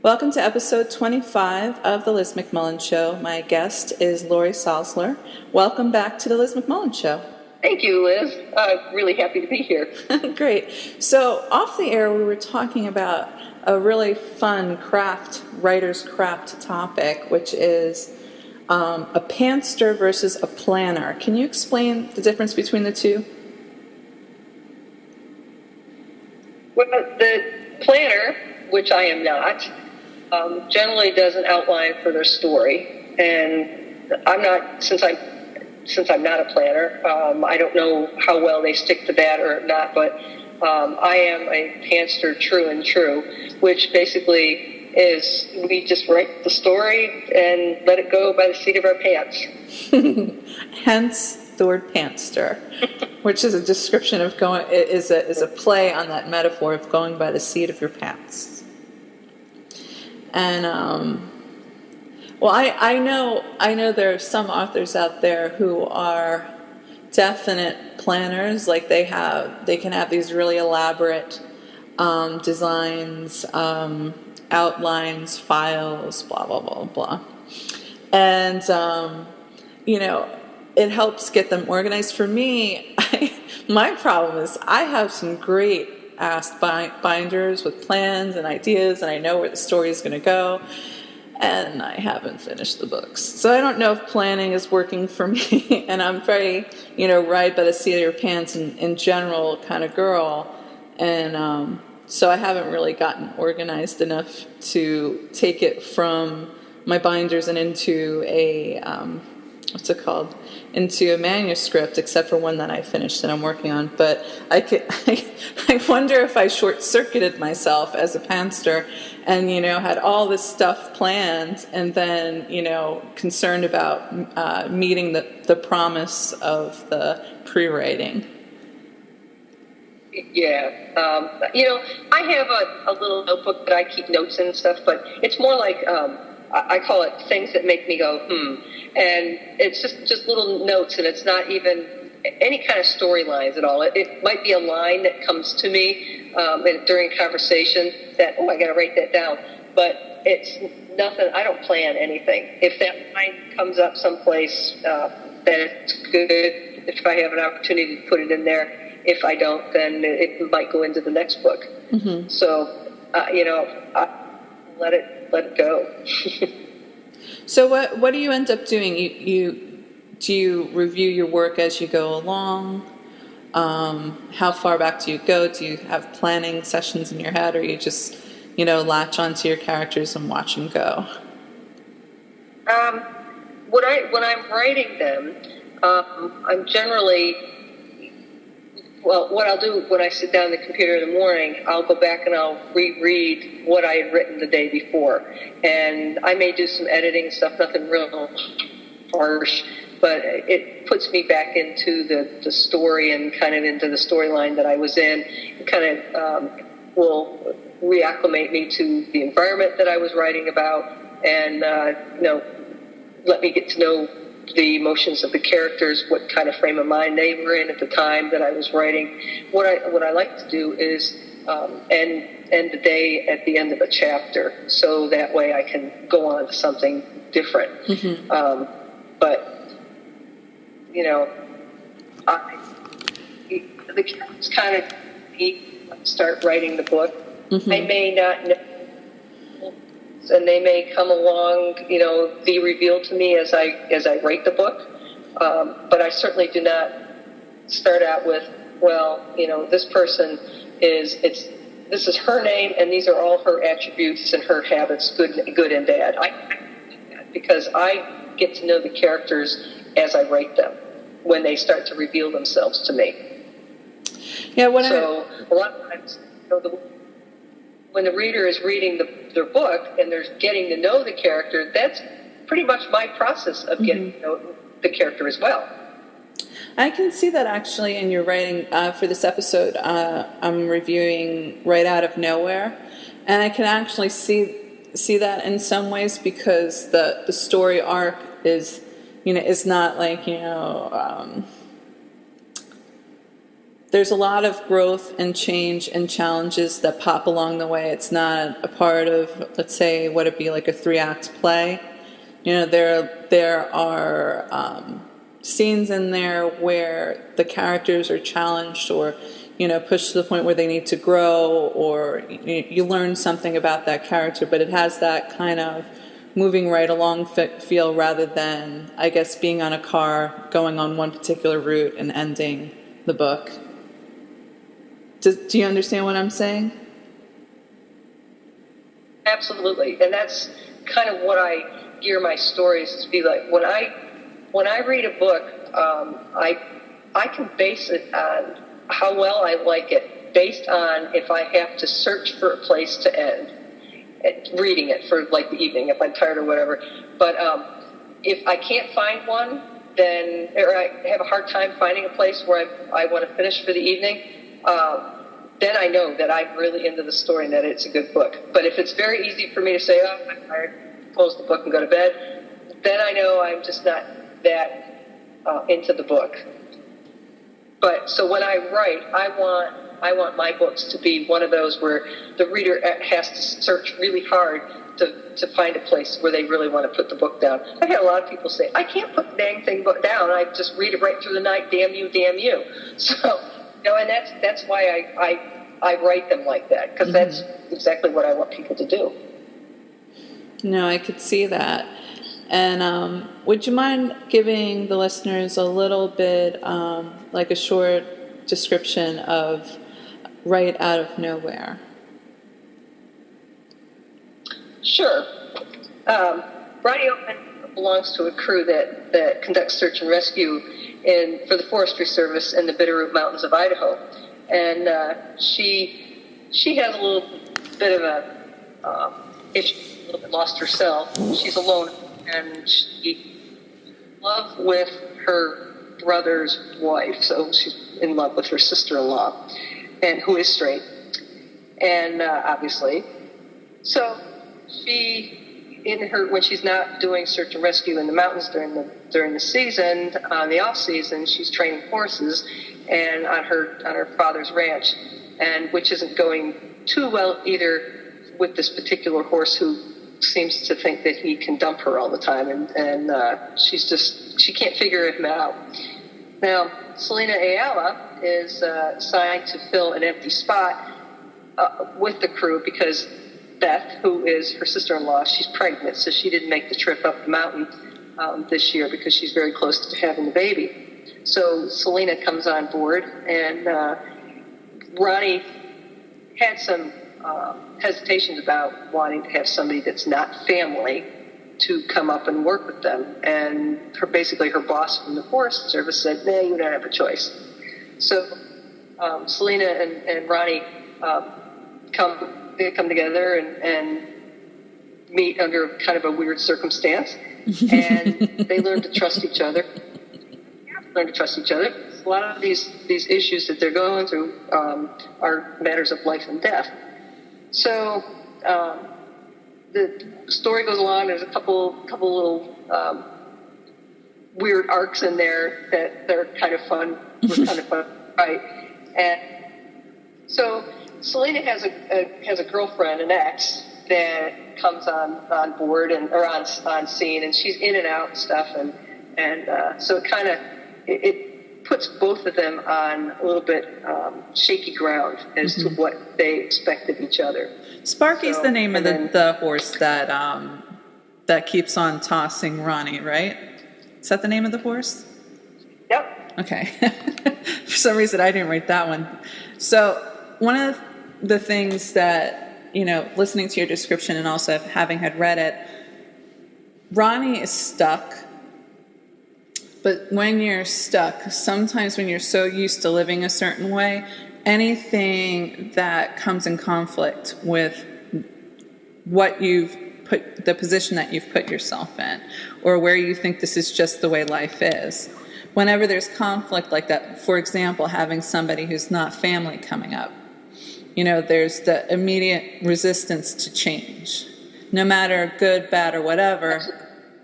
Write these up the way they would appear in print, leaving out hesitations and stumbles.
Welcome to episode 25 of The Liz McMullen Show. My guest is Laurie Salzler. Welcome back to The Liz McMullen Show. Thank you, Liz. Really happy to be here. Great. So off the air, we were talking about a really fun writer's craft topic, which is a pantster versus a planner. Can you explain the difference between the two? Well, the planner, which I am not, generally does an outline for their story, and I'm not, since I'm not a planner, I don't know how well they stick to that or not, but I am a pantster true and true, which basically is we just write the story and let it go by the seat of our pants. Hence the word pantster, which is a description of is a play on that metaphor of going by the seat of your pants. And I know there are some authors out there who are definite planners. Like they can have these really elaborate designs, outlines, files, blah blah blah blah, and it helps get them organized. For me, my problem is I have some great ass binders with plans and ideas, and I know where the story is going to go, and I haven't finished the books. So I don't know if planning is working for me, and I'm very, ride by the seat of your pants in general kind of girl, and so I haven't really gotten organized enough to take it from my binders and into a into a manuscript, except for one that I finished and I'm working on. But I wonder if I short-circuited myself as a pantster and, had all this stuff planned and then, concerned about meeting the promise of the pre-writing. Yeah. I have a little notebook that I keep notes in and stuff, but it's more like I call it things that make me go, and it's just little notes, and it's not even any kind of storylines at all. It might be a line that comes to me during conversation that, I got to write that down, but it's nothing. I don't plan anything. If that line comes up someplace, that's good. If I have an opportunity to put it in there. If I don't, then it might go into the next book. Mm-hmm. So, I let it go. So what do you end up doing? Do you review your work as you go along? How far back do you go? Do you have planning sessions in your head, or you just latch onto your characters and watch them go? When I'm writing them, I'm generally. Well, what I'll do when I sit down at the computer in the morning, I'll go back and I'll reread what I had written the day before. And I may do some editing stuff, nothing real harsh, but it puts me back into the story and kind of into the storyline that I was in. It kind of will reacclimate me to the environment that I was writing about and, let me get to know the emotions of the characters, what kind of frame of mind they were in at the time that I was writing. What I like to do is end the day at the end of a chapter, so that way I can go on to something different. Mm-hmm. But the characters kind of start writing the book. Mm-hmm. I may not know. And they may come along, be revealed to me as I write the book. But I certainly do not start out with, this person this is her name, and these are all her attributes and her habits, good and bad. Because I get to know the characters as I write them when they start to reveal themselves to me. Yeah. A lot of times, when the reader is reading their book and they're getting to know the character, that's pretty much my process of getting to know the character as well. I can see that actually in your writing. For this episode, I'm reviewing Right Out of Nowhere, and I can actually see that in some ways because the story arc is not like there's a lot of growth and change and challenges that pop along the way. It's not a part of, let's say, what it'd be like a 3-act play. There are scenes in there where the characters are challenged or, pushed to the point where they need to grow, or you learn something about that character, but it has that kind of moving right along feel rather than, I guess, being on a car, going on one particular route and ending the book. Do you understand what I'm saying? Absolutely, and that's kind of what I gear my stories to be like. When I read a book, I can base it on how well I like it, based on if I have to search for a place to end reading it for like the evening if I'm tired or whatever. But if I can't find one, or I have a hard time finding a place where I want to finish for the evening, then I know that I'm really into the story and that it's a good book. But if it's very easy for me to say, oh, I'm tired, close the book and go to bed, then I know I'm just not that into the book. But so when I write, I want my books to be one of those where the reader has to search really hard to find a place where they really want to put the book down. I've had a lot of people say, I can't put the dang thing down. I just read it right through the night. Damn you, damn you. So, and that's why I write them like that, because that's exactly what I want people to do. No, I could see that. And would you mind giving the listeners a little bit, like a short description of Right Out of Nowhere? Sure. Roni belongs to a crew that conducts search and rescue for the Forestry Service in the Bitterroot Mountains of Idaho. And she has a little bit of a issue, a little bit lost herself. She's alone, and she's in love with her brother's wife, so she's in love with her sister-in-law, and who is straight, and obviously. So when she's not doing search and rescue in the mountains during the season, on the off season, she's training horses, and on her father's ranch, and which isn't going too well either with this particular horse who seems to think that he can dump her all the time, and she can't figure him out. Now, Selena Ayala is assigned to fill an empty spot with the crew because Beth, who is her sister-in-law, she's pregnant, so she didn't make the trip up the mountain this year because she's very close to having the baby. So Selena comes on board, and Roni had some hesitations about wanting to have somebody that's not family to come up and work with them. And basically her boss from the Forest Service said, nah, you don't have a choice. So Selena and Roni come together and meet under kind of a weird circumstance. And they learn to trust each other. A lot of these issues that they're going through are matters of life and death. So the story goes along. There's a couple little weird arcs in there that they're kind of fun. Right? And so Selena has a girlfriend, an ex, that comes on board or on scene, and she's in and out and stuff, and so it puts both of them on a little bit shaky ground as to what they expect of each other. Sparky's the name of the horse that keeps on tossing Roni, right? Is that the name of the horse? Yep. Okay. For some reason, I didn't write that one. So one of the things that, listening to your description and also having had read it, Roni is stuck. But when you're stuck, sometimes when you're so used to living a certain way, anything that comes in conflict with what you've put, the position that you've put yourself in, or where you think this is just the way life is, whenever there's conflict like that, for example, having somebody who's not family coming up, there's the immediate resistance to change. No matter good, bad, or whatever,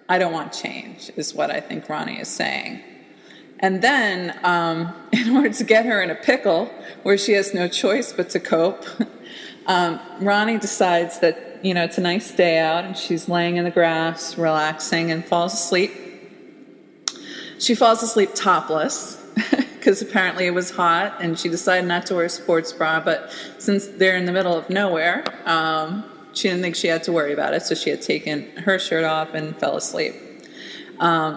I don't want change, is what I think Roni is saying. And then, in order to get her in a pickle where she has no choice but to cope, Roni decides that, it's a nice day out and she's laying in the grass, relaxing, and falls asleep. She falls asleep topless because apparently it was hot, and she decided not to wear a sports bra, but since they're in the middle of nowhere, she didn't think she had to worry about it, so she had taken her shirt off and fell asleep.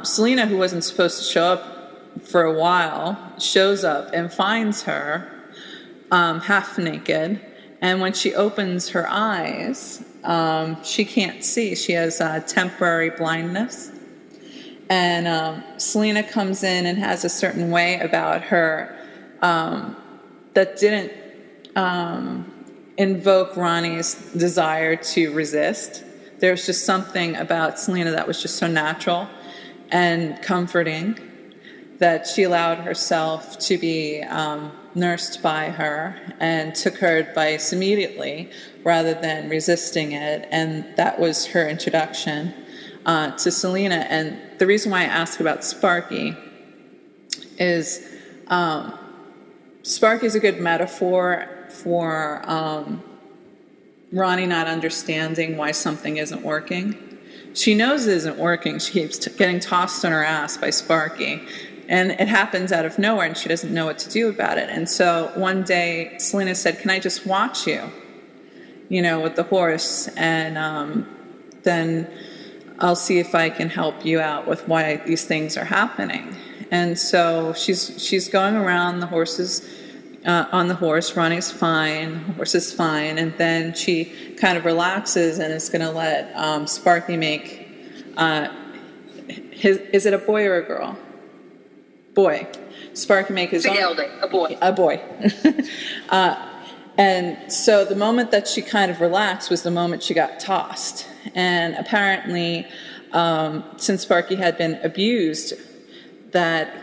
Selena, who wasn't supposed to show up for a while, shows up and finds her half naked, and when she opens her eyes, she can't see. She has temporary blindness. And Selena comes in and has a certain way about her that didn't invoke Roni's desire to resist. There was just something about Selena that was just so natural and comforting that she allowed herself to be nursed by her and took her advice immediately rather than resisting it. And that was her introduction to Selena. And the reason why I asked about Sparky is Sparky is a good metaphor for Roni not understanding why something isn't working. She knows it isn't working. She keeps getting tossed on her ass by Sparky. And it happens out of nowhere, and she doesn't know what to do about it. And so one day, Selena said, "Can I just watch you, with the horse? And then I'll see if I can help you out with why these things are happening." And so she's going around the horses, on the horse. Roni's fine, the horse is fine. And then she kind of relaxes and is going to let Sparky make is it a boy or a girl? Boy. Sparky make his own. Gelding, a boy. A boy. And so the moment that she kind of relaxed was the moment she got tossed. And apparently, since Sparky had been abused, that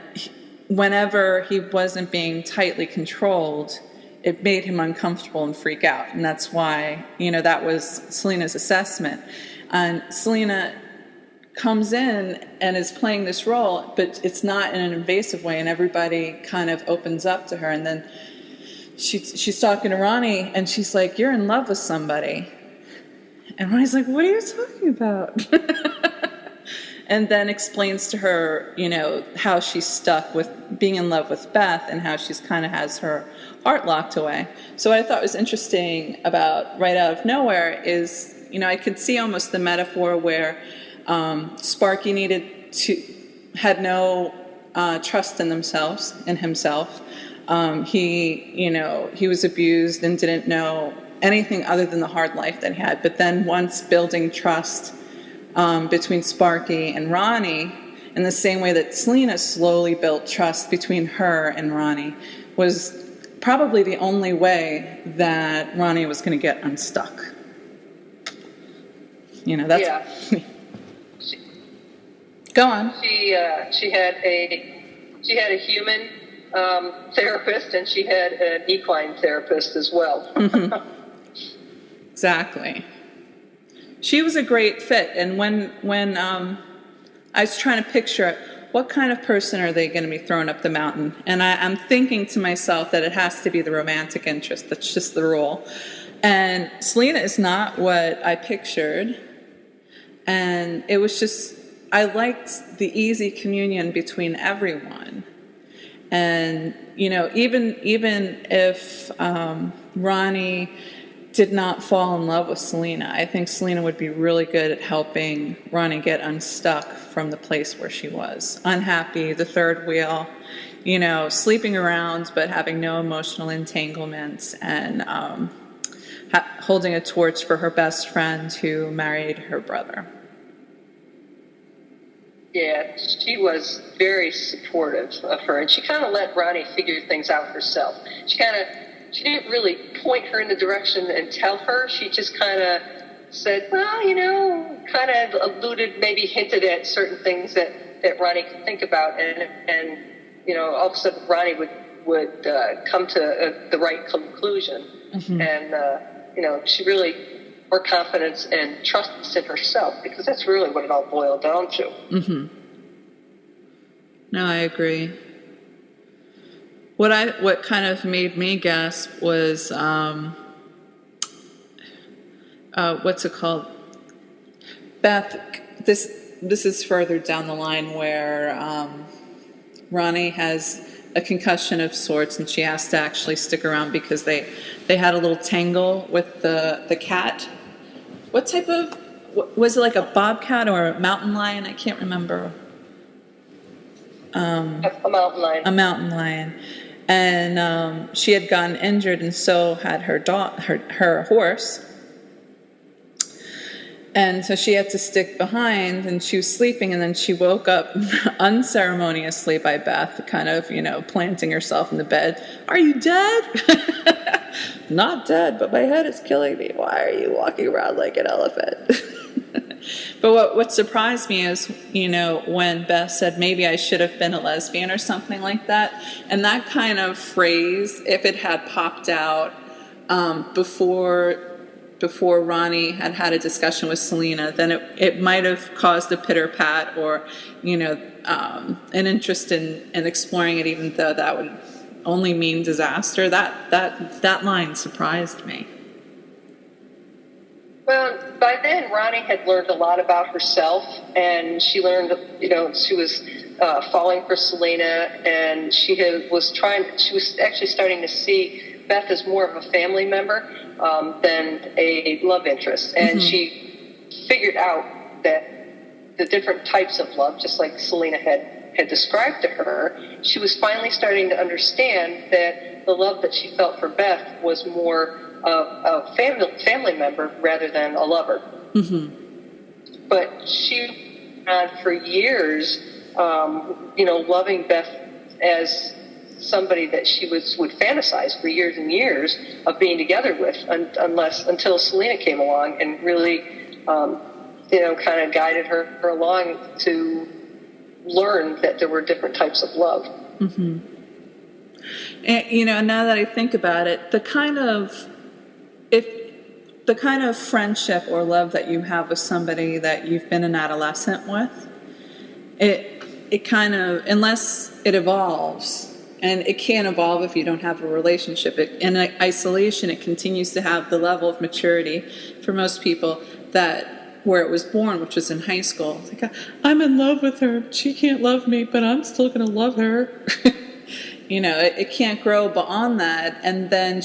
whenever he wasn't being tightly controlled, it made him uncomfortable and freak out. And that's why, that was Selena's assessment. And Selena comes in and is playing this role, but it's not in an invasive way, and everybody kind of opens up to her. And then she's talking to Roni, and she's like, "You're in love with somebody." And Roni's like, "What are you talking about?" And then explains to her, how she's stuck with being in love with Beth and how she's kind of has her heart locked away. So what I thought was interesting about Right Out of Nowhere is, I could see almost the metaphor where Sparky had no trust in himself. He was abused and didn't know anything other than the hard life that he had. But then once building trust between Sparky and Roni, in the same way that Selena slowly built trust between her and Roni, was probably the only way that Roni was going to get unstuck. That's... Yeah. Go on. She had a human therapist, and she had an equine therapist as well. Mm-hmm. Exactly. She was a great fit, and when I was trying to picture it, what kind of person are they going to be throwing up the mountain? And I'm thinking to myself that it has to be the romantic interest. That's just the rule. And Selena is not what I pictured, and it was just, I liked the easy communion between everyone. And, even if Roni did not fall in love with Selena, I think Selena would be really good at helping Roni get unstuck from the place where she was. Unhappy, the third wheel, sleeping around but having no emotional entanglements, and holding a torch for her best friend who married her brother. Yeah, she was very supportive of her, and she kind of let Roni figure things out herself. She didn't really point her in the direction and tell her. She just kind of said, well, kind of alluded, maybe hinted at certain things that Roni could think about, and all of a sudden Roni would come to the right conclusion. Mm-hmm. And she really more confidence and trust in herself, because that's really what it all boiled down to. Mm-hmm. No, I agree. what kind of made me gasp was what's it called? Beth. This is further down the line where Roni has a concussion of sorts, and she has to actually stick around because they had a little tangle with the cat. What type of, was it like a bobcat or a mountain lion? I can't remember. A mountain lion. A mountain lion. And she had gotten injured, and so had her horse. And so she had to stick behind, and she was sleeping, and then she woke up unceremoniously by Beth, kind of, planting herself in the bed. Are you dead? Not dead, but my head is killing me. Why are you walking around like an elephant? But what surprised me is, when Beth said, maybe I should have been a lesbian or something like that. And that kind of phrase, if it had popped out before Roni had a discussion with Selena, then it might have caused a pitter-pat or, an interest in exploring it, even though that would only mean disaster. That line surprised me. Well, by then, Roni had learned a lot about herself, and she learned, she was falling for Selena, and she was actually starting to see Beth as more of a family member than a love interest. And she figured out that the different types of love, just like Selena had described to her, she was finally starting to understand that the love that she felt for Beth was more a family member rather than a lover. Mm-hmm. But she had for years, loving Beth as somebody that she would fantasize for years and years of being together with, until Selena came along and really, kind of guided her along to learn that there were different types of love. Mm-hmm. And, now that I think about it, the kind of friendship or love that you have with somebody that you've been an adolescent with, it kind of, unless it evolves, and it can't evolve if you don't have a relationship. In isolation, it continues to have the level of maturity for most people where it was born, which was in high school. It's like, I'm in love with her. She can't love me, but I'm still going to love her. It can't grow beyond that. And then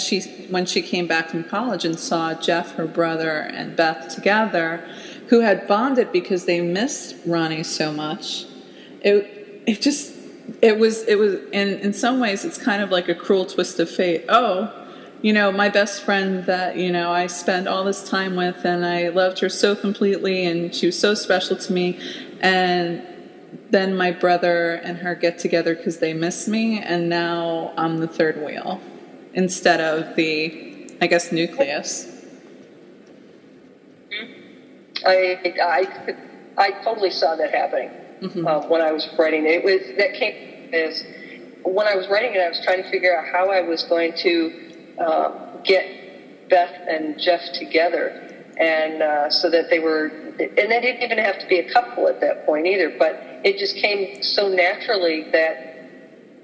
when she came back from college and saw Jeff, her brother, and Beth together, who had bonded because they missed Roni so much, it was in some ways it's kind of like a cruel twist of fate. Oh, my best friend that I spent all this time with, and I loved her so completely, and she was so special to me, and then my brother and her get together because they miss me, and now I'm the third wheel instead of the, I guess, nucleus. I totally saw that happening. Mm-hmm. When I was writing it. When I was writing it, I was trying to figure out how I was going to get Beth and Jeff together, and so that they were, and they didn't even have to be a couple at that point either, but it just came so naturally that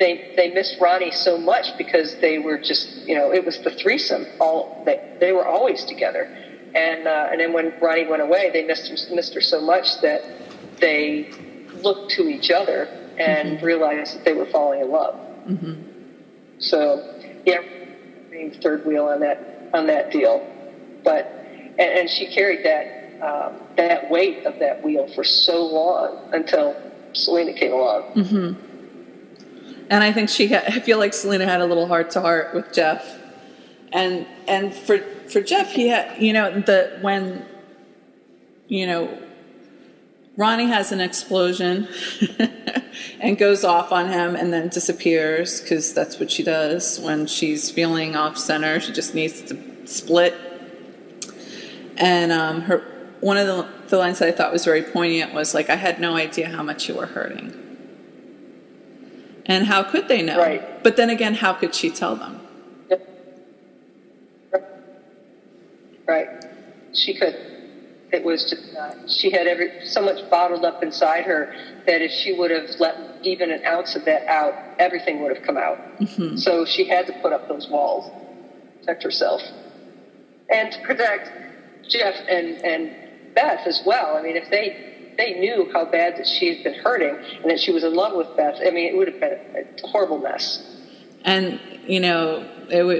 they missed Roni so much because they were just, it was the threesome. They were always together, and then when Roni went away, they missed her so much that they looked to each other and realized that they were falling in love. Mm-hmm. So, being third wheel on that deal, but and she carried that weight of that wheel for so long until Selena came along. Mm-hmm. And I think I feel like Selena had a little heart to heart with Jeff, and for Jeff, he had when Roni has an explosion and goes off on him and then disappears, because that's what she does when she's feeling off center. She just needs to split. And one of the lines that I thought was very poignant was like, I had no idea how much you were hurting. And how could they know? Right. But then again, how could she tell them? Right. She could. It was just she had so much bottled up inside her that if she would have let even an ounce of that out, everything would have come out. Mm-hmm. So she had to put up those walls, protect herself, and to protect Jeff and Beth as well. I mean, if they knew how bad that she had been hurting and that she was in love with Beth, I mean, it would have been a horrible mess. And it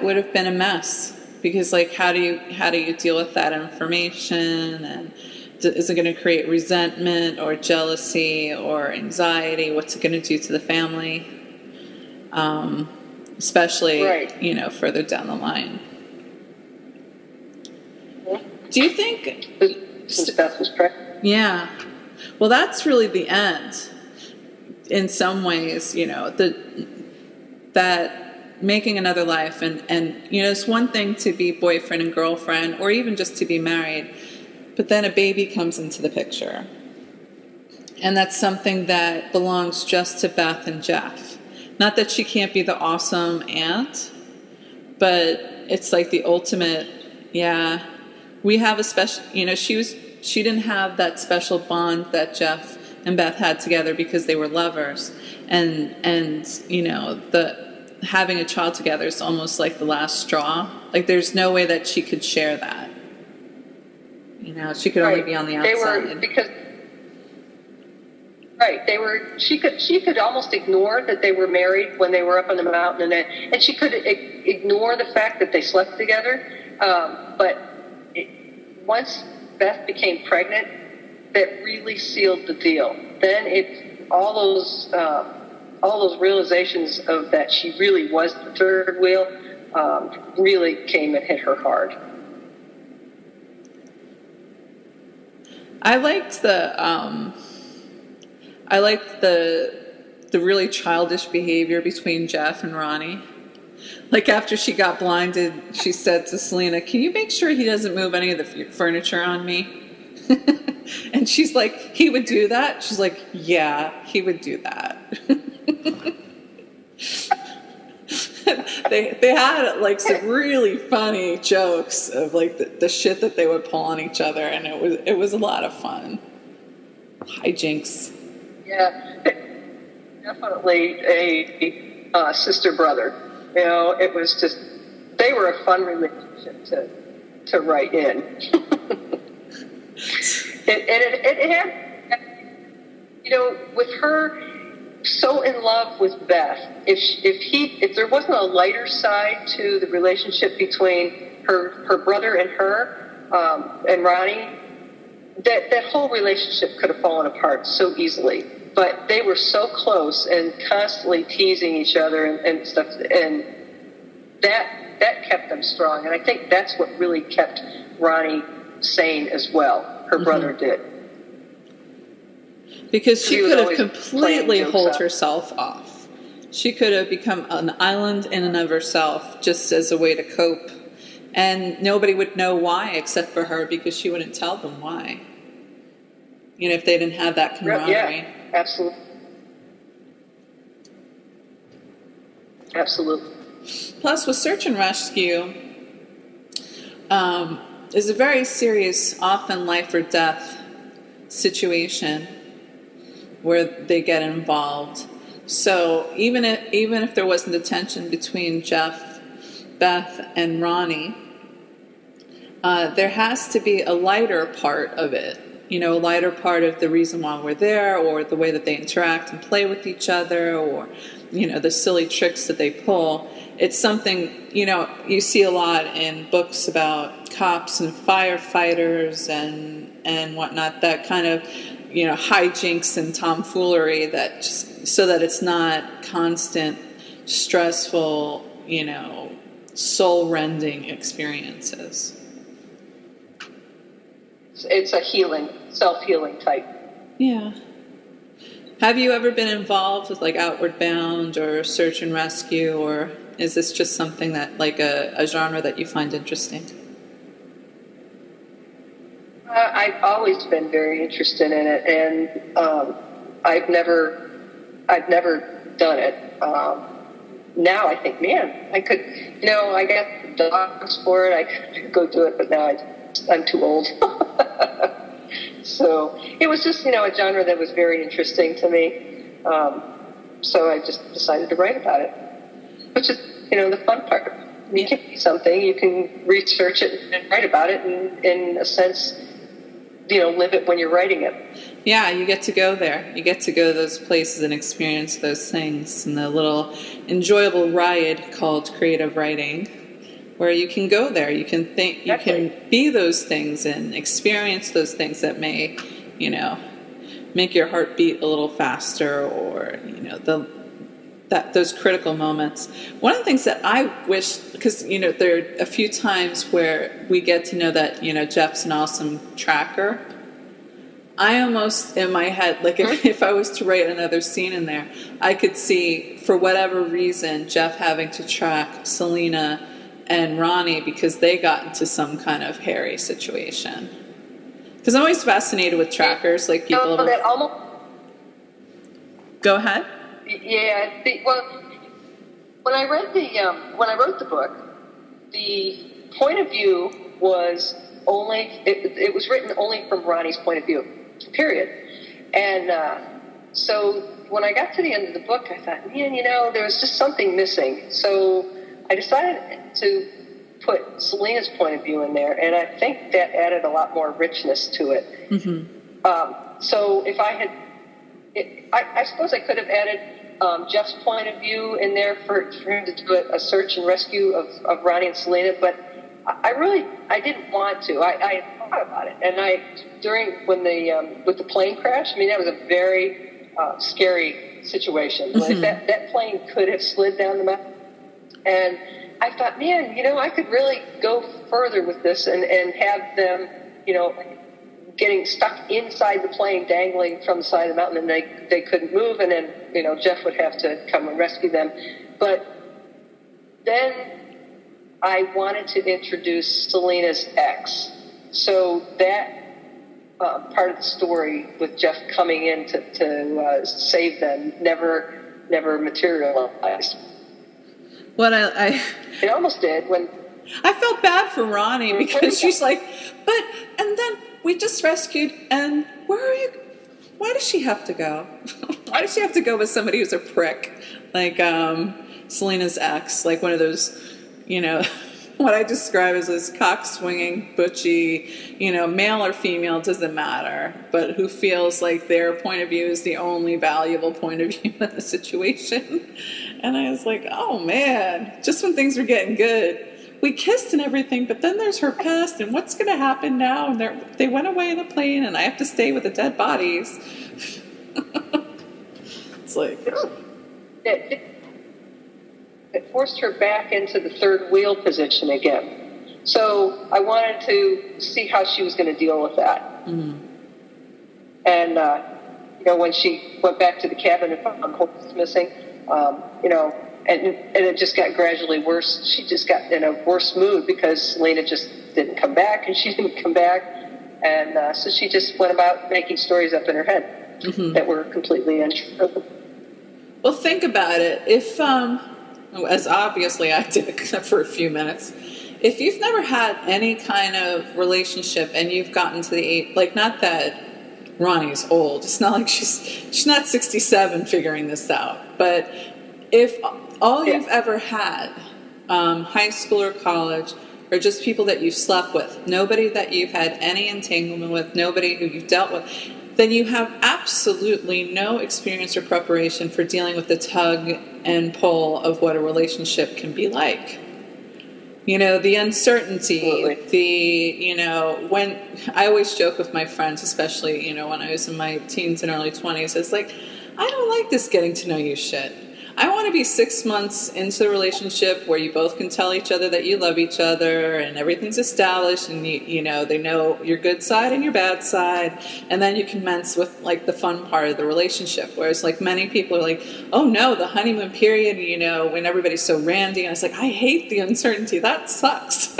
would have been a mess, because like how do you deal with that information, and is it going to create resentment or jealousy or anxiety? What's it going to do to the family, especially right. Further down the line? Do you think since Beth was pregnant? Yeah, well, that's really the end in some ways, that making another life, and it's one thing to be boyfriend and girlfriend, or even just to be married, but then a baby comes into the picture, and that's something that belongs just to Beth and Jeff. Not that she can't be the awesome aunt, but it's like the ultimate. Yeah, we have a special. She didn't have that special bond that Jeff and Beth had together because they were lovers, and the having a child together is almost like the last straw. Like there's no way that she could share that. She could only be on the outside. She could almost ignore that they were married when they were up on the mountain, and she could ignore the fact that they slept together. Once Beth became pregnant, that really sealed the deal. Then all those realizations of that she really was the third wheel really came and hit her hard. I liked the really childish behavior between Jeff and Roni. Like after she got blinded, she said to Selena, "Can you make sure he doesn't move any of the furniture on me?" And she's like, "He would do that?" She's like, "Yeah, he would do that." They had like some really funny jokes of like the shit that they would pull on each other, and it was a lot of fun. Hijinks. Yeah, definitely a sister brother. It was just, they were a fun relationship to write in. It had, with her so in love with Beth, if there wasn't a lighter side to the relationship between her brother and her, and Roni, that whole relationship could have fallen apart so easily. But they were so close and constantly teasing each other and stuff, and that kept them strong. And I think that's what really kept Roni sane as well. Her brother did. Because she could have completely holed herself off. She could have become an island in and of herself just as a way to cope. And nobody would know why except for her, because she wouldn't tell them why. If they didn't have that camaraderie. Yeah, absolutely. Absolutely. Plus, with search and rescue, is a very serious, often life or death situation where they get involved. So even if there wasn't a tension between Jeff, Beth, and Roni, there has to be a lighter part of it. A lighter part of the reason why we're there, or the way that they interact and play with each other, or the silly tricks that they pull. It's something you see a lot in books about cops and firefighters and whatnot. That kind of hijinks and tomfoolery, that just so that it's not constant, stressful, soul-rending experiences. It's a self-healing type. Yeah. Have you ever been involved with like Outward Bound or Search and Rescue, or is this just something that like a genre that you find interesting? I've always been very interested in it, and I've never done it. now I think, man, I could, I got the dogs for it. I could go do it, but now I'm too old. So it was just, a genre that was very interesting to me. So I just decided to write about it, which is, the fun part. You can do something, you can research it and write about it, and in a sense, live it when you're writing it. Yeah, you get to go there. You get to go to those places and experience those things, and the little enjoyable ride called creative writing, where you can go there. You can think, you can be those things and experience those things that may, make your heart beat a little faster, or those critical moments. One of the things that I wish, because there are a few times where we get to know that Jeff's an awesome tracker. I almost, in my head, like if I was to write another scene in there, I could see, for whatever reason, Jeff having to track Selena and Roni because they got into some kind of hairy situation. Because I'm always fascinated with trackers, like people. Go ahead. Yeah. Well, when I wrote the book, the point of view was only. It was written only from Roni's point of view. Period. And so when I got to the end of the book, I thought, man, there was just something missing. So I decided to put Selena's point of view in there, and I think that added a lot more richness to it. Mm-hmm. So if I had, I suppose I could have added Jeff's point of view in there for him to do a search and rescue of Roni and Selena, but I didn't want to. I thought about it, and with the plane crash, that was a very scary situation. Mm-hmm. Like that plane could have slid down the mountain, and I thought, man, I could really go further with this and have them, getting stuck inside the plane, dangling from the side of the mountain, and they couldn't move, and then Jeff would have to come and rescue them. But then I wanted to introduce Selena's ex. So that part of the story with Jeff coming in to save them never materialized. What I it almost did when I felt bad for Roni because she's like, and then we just rescued, and where are you? Why does she have to go? Why does she have to go with somebody who's a prick like Selena's ex, like one of those, what I describe as this cock-swinging, butchy, male or female, doesn't matter, but who feels like their point of view is the only valuable point of view in the situation. And I was like, oh man, just when things were getting good, we kissed and everything, but then there's her past, and what's going to happen now? And they went away in the plane, and I have to stay with the dead bodies. It's like... It forced her back into the third wheel position again. So I wanted to see how she was going to deal with that. Mm-hmm. And, when she went back to the cabin and found Hope was missing, and it just got gradually worse. She just got in a worse mood because Selena just didn't come back, and she didn't come back. And so she just went about making stories up in her head mm-hmm. that were completely untrue. Well, think about it. If... as obviously I did, except for a few minutes. If you've never had any kind of relationship and you've gotten to the age, like, not that Roni's old, it's not like she's not 67 figuring this out, but if all you've ever had, high school or college, or just people that you've slept with, nobody that you've had any entanglement with, nobody who you've dealt with, then you have absolutely no experience or preparation for dealing with the tug and pull of what a relationship can be like. The uncertainty, absolutely. When I always joke with my friends, especially, when I was in my teens and early 20s, it's like, I don't like this getting to know you shit. I want to be 6 months into the relationship where you both can tell each other that you love each other and everything's established and they know your good side and your bad side, and then you commence with like the fun part of the relationship. Whereas like many people are like, oh no, the honeymoon period, when everybody's so randy, and it's like, I hate the uncertainty. That sucks.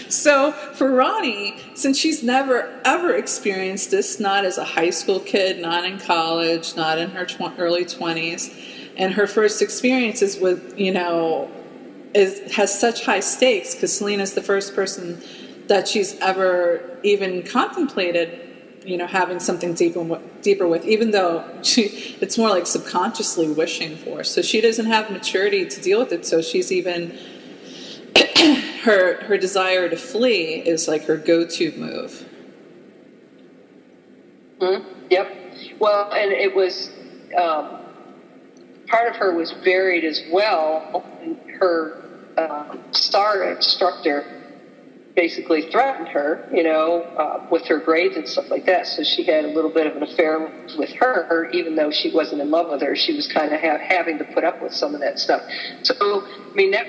So for Roni, since she's never ever experienced this, not as a high school kid, not in college, not in her early 20s. And her first experiences with, has such high stakes because Selena's the first person that she's ever even contemplated, having something deeper with, even though it's more like subconsciously wishing for. So she doesn't have maturity to deal with it. So she's even, her desire to flee is like her go-to move. Mm-hmm. Yep. Well, and it was, part of her was buried as well. Her star instructor basically threatened her, with her grades and stuff like that. So she had a little bit of an affair with her, even though she wasn't in love with her. She was kind of having to put up with some of that stuff. So, that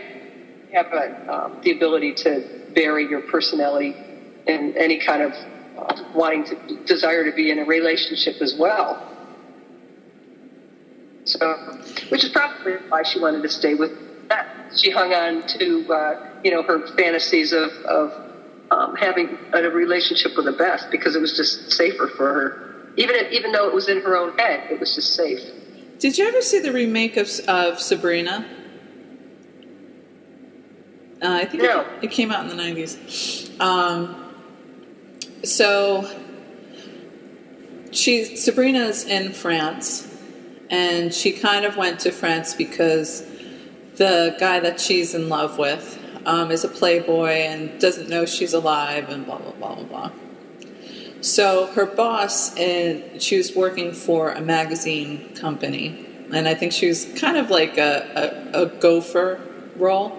have the ability to bury your personality in any kind of desire to be in a relationship as well. So, which is probably why she wanted to stay with Beth. She hung on to, her fantasies of having a relationship with a Beth because it was just safer for her. Even though it was in her own head, it was just safe. Did you ever see the remake of Sabrina? I think no. It came out in the 90s. So Sabrina's in France, and she kind of went to France because the guy that she's in love with is a playboy and doesn't know she's alive and blah, blah, blah, blah, blah. So her boss, she was working for a magazine company, and I think she was kind of like a gopher role,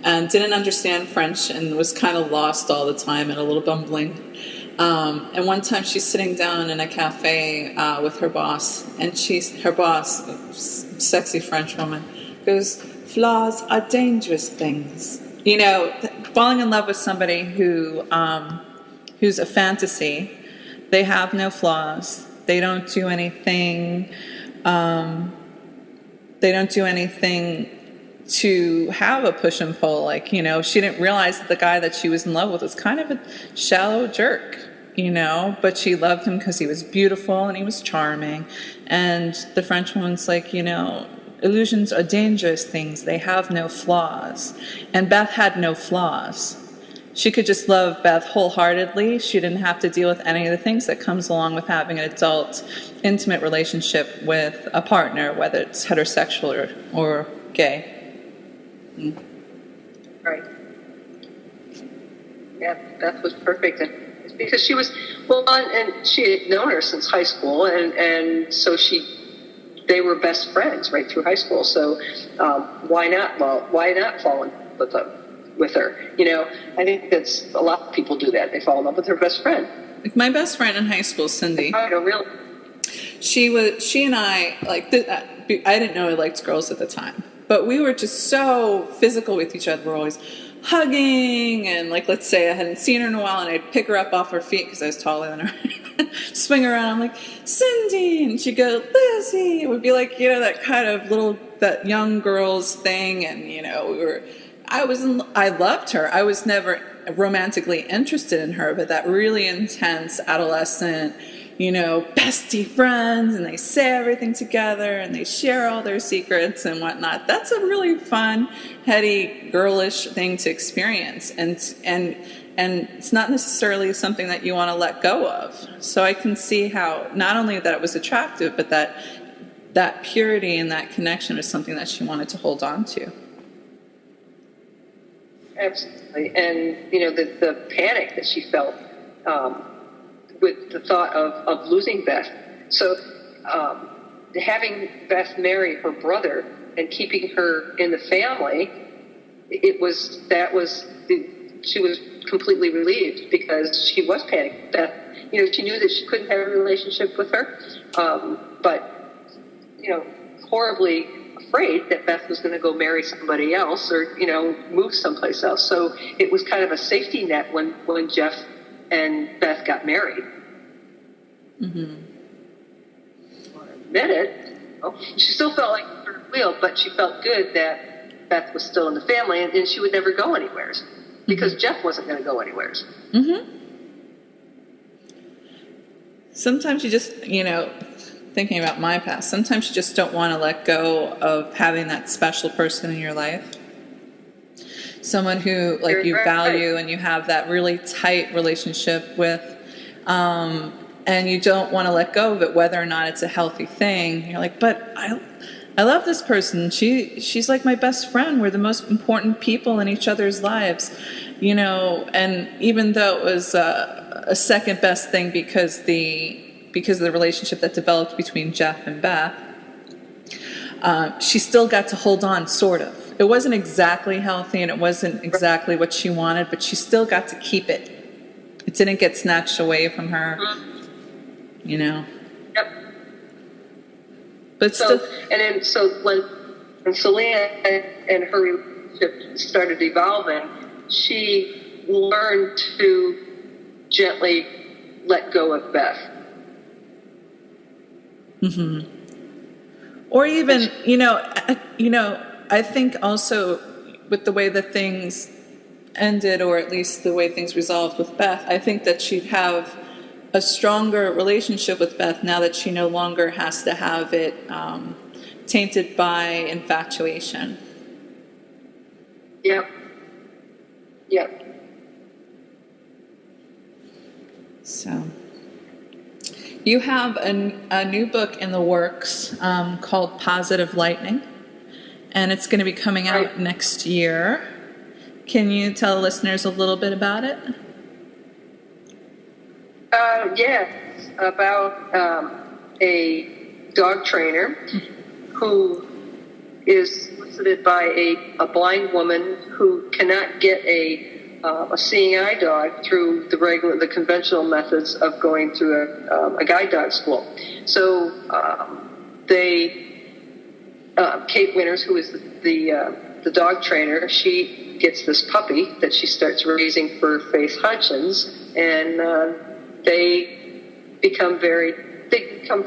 and didn't understand French and was kind of lost all the time and a little bumbling. And one time she's sitting down in a cafe with her boss, and her boss, sexy French woman, goes, "Flaws are dangerous things." Falling in love with somebody who's a fantasy. They have no flaws. They don't do anything. To have a push and pull. She didn't realize that the guy that she was in love with was kind of a shallow jerk, but she loved him because he was beautiful and he was charming. And the French woman's like, illusions are dangerous things. They have no flaws. And Beth had no flaws. She could just love Beth wholeheartedly. She didn't have to deal with any of the things that comes along with having an adult, intimate relationship with a partner, whether it's heterosexual or gay. Right. Yeah, Beth was perfect. And it's because she was, and she had known her since high school, and so they were best friends right through high school. So why not fall in love with her? I think that's a lot of people do that. They fall in love with their best friend. Like my best friend in high school, Cindy. I don't really. She and I, I didn't know I liked girls at the time. But we were just so physical with each other. We're always hugging, and let's say I hadn't seen her in a while, and I'd pick her up off her feet because I was taller than her, swing her around. I'm like, "Cindy," and she'd go, "Lizzie." It would be that kind of that young girls thing, and I loved her. I was never romantically interested in her, but that really intense adolescent, bestie friends, and they say everything together and they share all their secrets and whatnot. That's a really fun, heady, girlish thing to experience. And it's not necessarily something that you want to let go of. So I can see how not only that it was attractive, but that purity and that connection was something that she wanted to hold on to. Absolutely. And, the panic that she felt, with the thought of losing Beth. So having Beth marry her brother and keeping her in the family, she was completely relieved because she was panicked. Beth, she knew that she couldn't have a relationship with her, but, horribly afraid that Beth was going to go marry somebody else or, move someplace else. So it was kind of a safety net when Jeff and Beth got married. Mm-hmm. Well, I admit it. She still felt like a third wheel, but she felt good that Beth was still in the family and she would never go anywhere because Jeff wasn't going to go anywhere. Mm-hmm. Sometimes you just, think thinking about my past. Sometimes you just don't want to let go of having that special person in your life. Someone who like you value and you have that really tight relationship with, and you don't want to let go of it, whether or not it's a healthy thing. You're like, but I love this person. She's like my best friend. We're the most important people in each other's lives, you know. And even though it was a second best thing because of the relationship that developed between Jeff and Beth, she still got to hold on, sort of. It wasn't exactly healthy and it wasn't exactly what she wanted, but she still got to keep it. It didn't get snatched away from her, you know. Yep. But so when Celine and her relationship started evolving, she learned to gently let go of Beth. Mm-hmm. Or even, you know, I think also with the way that things ended, or at least the way things resolved with Beth, I think that she'd have a stronger relationship with Beth now that she no longer has to have it tainted by infatuation. Yep. Yep. So, you have a new book in the works called Positive Lightning, and it's going to be coming out next year. Can you tell the listeners a little bit about it? Yes, about a dog trainer who is solicited by a blind woman who cannot get a seeing eye dog through the conventional methods of going through a guide dog school. So Kate Winters, who is the dog trainer, she gets this puppy that she starts raising for Faith Hutchins, and they become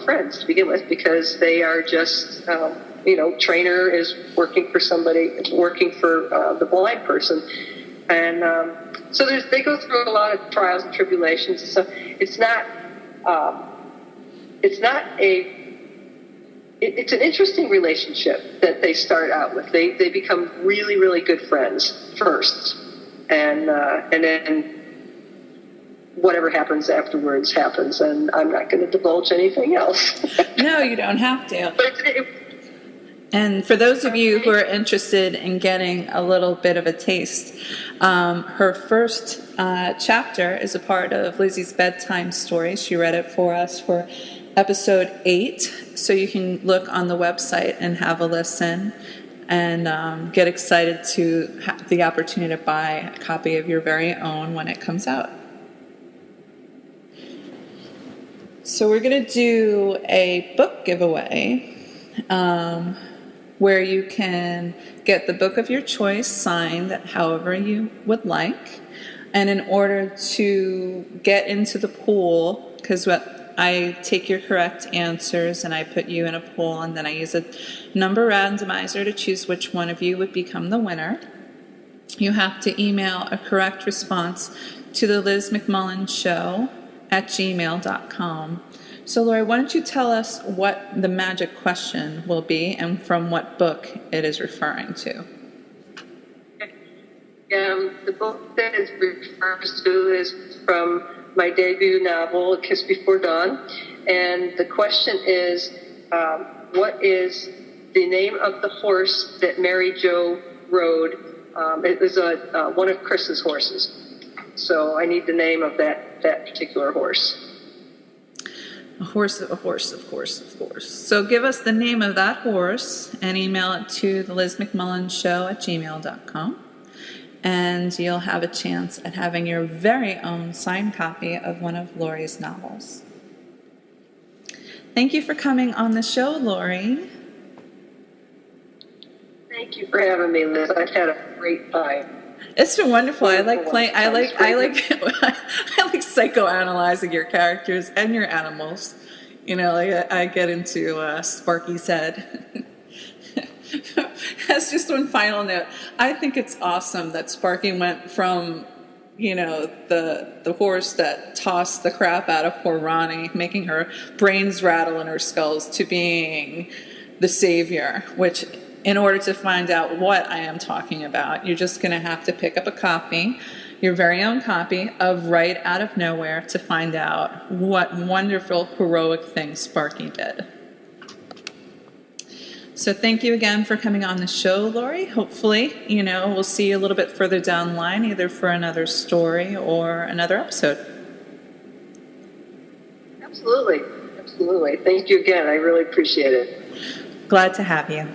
friends to begin with, because they are just, trainer is working for the blind person. And so they go through a lot of trials and tribulations. So it's an interesting relationship that they start out with. They become really, really good friends first, and then whatever happens afterwards happens, and I'm not going to divulge anything else. No, you don't have to. But and for those of you who are interested in getting a little bit of a taste, her first chapter is a part of Lizzie's bedtime story. She read it for us for episode 8, so you can look on the website and have a listen and get excited to have the opportunity to buy a copy of your very own when it comes out. So we're going to do a book giveaway where you can get the book of your choice signed however you would like. And in order to get into the pool, because I take your correct answers and I put you in a pool, and then I use a number randomizer to choose which one of you would become the winner. You have to email a correct response to the Liz McMullen Show at gmail.com. So, Laurie, why don't you tell us what the magic question will be and from what book it is referring to? The book that it refers to is from my debut novel, A Kiss Before Dawn. And the question is, what is the name of the horse that Mary Jo rode? It was one of Chris's horses. So I need the name of that particular horse. A horse, of course. So give us the name of that horse and email it to the Liz McMullen Show at gmail.com. And you'll have a chance at having your very own signed copy of one of Laurie's novels. Thank you for coming on the show, Laurie. Thank you for having me, Liz. I've had a great time. It's been wonderful. I like psychoanalyzing your characters and your animals. You know, like I get into Sparky's head. That's just one final note. I think it's awesome that Sparky went from the horse that tossed the crap out of poor Roni, making her brains rattle in her skulls, to being the savior, which in order to find out what I am talking about, you're just going to have to pick up a copy, your very own copy of Right Out of Nowhere, to find out what wonderful, heroic things Sparky did. So thank you again for coming on the show, Laurie. Hopefully, we'll see you a little bit further down the line, either for another story or another episode. Absolutely. Thank you again. I really appreciate it. Glad to have you.